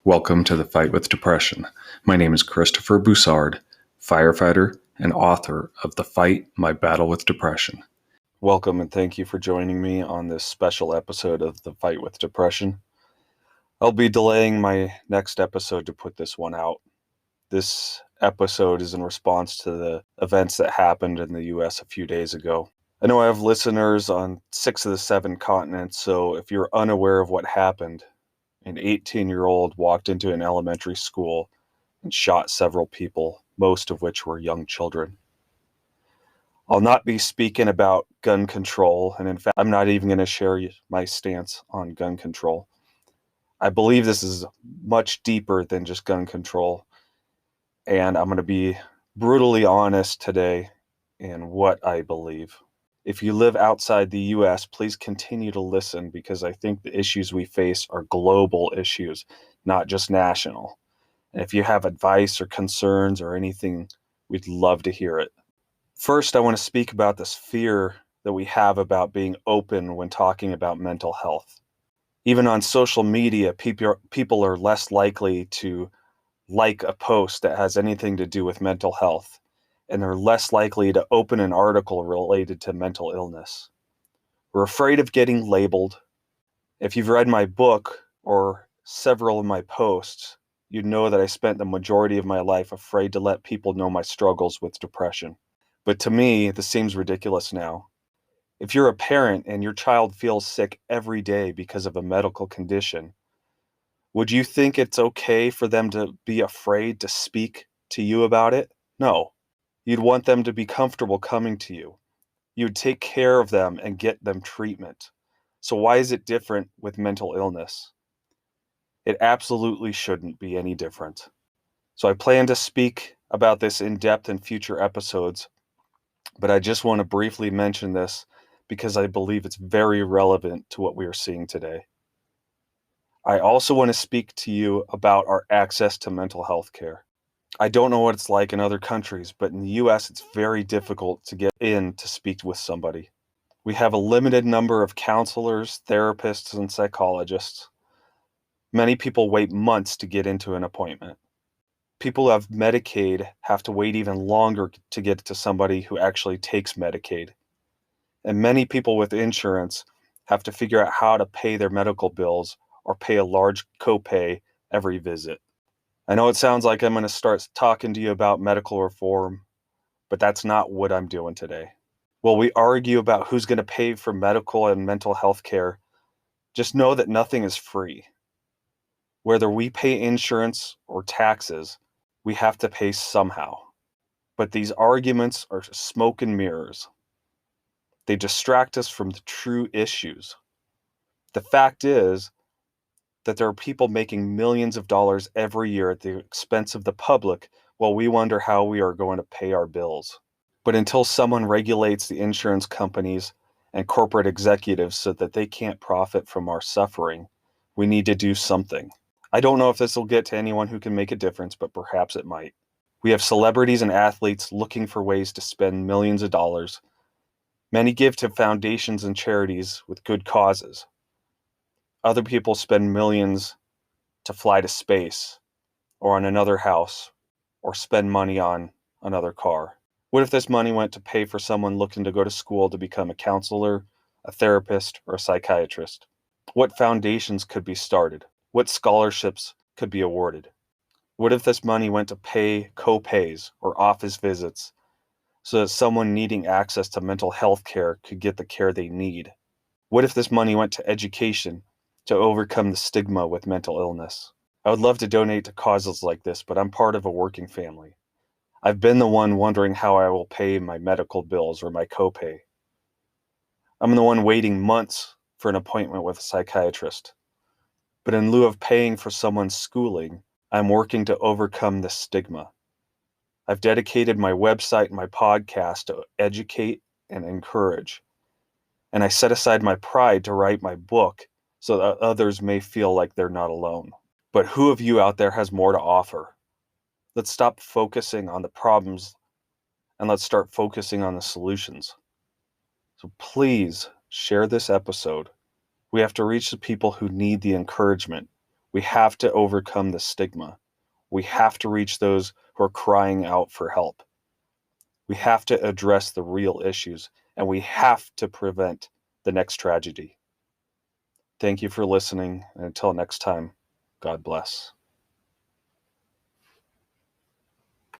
Welcome to the Fight with Depression. My name is Christopher Boussard, firefighter and author of The Fight, My Battle with Depression. Welcome and thank you for joining me on this special episode of The Fight with Depression. I'll be delaying my next episode to put this one out. This episode is in response to the events that happened in the U.S. a few days ago. I know I have listeners on 6 of the 7 continents, so if you're unaware of what happened, an 18-year-old walked into an elementary school and shot several people, most of which were young children. I'll not be speaking about gun control, and in fact, I'm not even going to share my stance on gun control. I believe this is much deeper than just gun control, and I'm going to be brutally honest today in what I believe. If you live outside the U.S., please continue to listen because I think the issues we face are global issues, not just national. And if you have advice or concerns or anything, we'd love to hear it. First, I want to speak about this fear that we have about being open when talking about mental health. Even on social media, people are less likely to like a post that has anything to do with mental health, and they're less likely to open an article related to mental illness. We're afraid of getting labeled. If you've read my book or several of my posts, you know that I spent the majority of my life afraid to let people know my struggles with depression. But to me, this seems ridiculous now. If you're a parent and your child feels sick every day because of a medical condition, would you think it's okay for them to be afraid to speak to you about it? No. You'd want them to be comfortable coming to you. You'd take care of them and get them treatment. So why is it different with mental illness? It absolutely shouldn't be any different. So I plan to speak about this in depth in future episodes, but I just want to briefly mention this because I believe it's very relevant to what we are seeing today. I also want to speak to you about our access to mental health care. I don't know what it's like in other countries, but in the US, it's very difficult to get in to speak with somebody. We have a limited number of counselors, therapists, and psychologists. Many people wait months to get into an appointment. People who have Medicaid have to wait even longer to get to somebody who actually takes Medicaid. And many people with insurance have to figure out how to pay their medical bills or pay a large copay every visit. I know it sounds like I'm going to start talking to you about medical reform, but that's not what I'm doing today. While we argue about who's going to pay for medical and mental health care, just know that nothing is free. Whether we pay insurance or taxes, we have to pay somehow. But these arguments are smoke and mirrors. They distract us from the true issues. The fact is that there are people making millions of dollars every year at the expense of the public while we wonder how we are going to pay our bills. But until someone regulates the insurance companies and corporate executives so that they can't profit from our suffering, we need to do something. I don't know if this will get to anyone who can make a difference, but perhaps it might. We have celebrities and athletes looking for ways to spend millions of dollars. Many give to foundations and charities with good causes. Other people spend millions to fly to space or on another house or spend money on another car. What if this money went to pay for someone looking to go to school to become a counselor, a therapist, or a psychiatrist? What foundations could be started? What scholarships could be awarded? What if this money went to pay co-pays or office visits so that someone needing access to mental health care could get the care they need? What if this money went to education to overcome the stigma with mental illness? I would love to donate to causes like this, but I'm part of a working family. I've been the one wondering how I will pay my medical bills or my copay. I'm the one waiting months for an appointment with a psychiatrist. But in lieu of paying for someone's schooling, I'm working to overcome this stigma. I've dedicated my website and my podcast to educate and encourage. And I set aside my pride to write my book so that others may feel like they're not alone. But who of you out there has more to offer? Let's stop focusing on the problems and let's start focusing on the solutions. So please share this episode. We have to reach the people who need the encouragement. We have to overcome the stigma. We have to reach those who are crying out for help. We have to address the real issues, and we have to prevent the next tragedy. Thank you for listening, and until next time, God bless.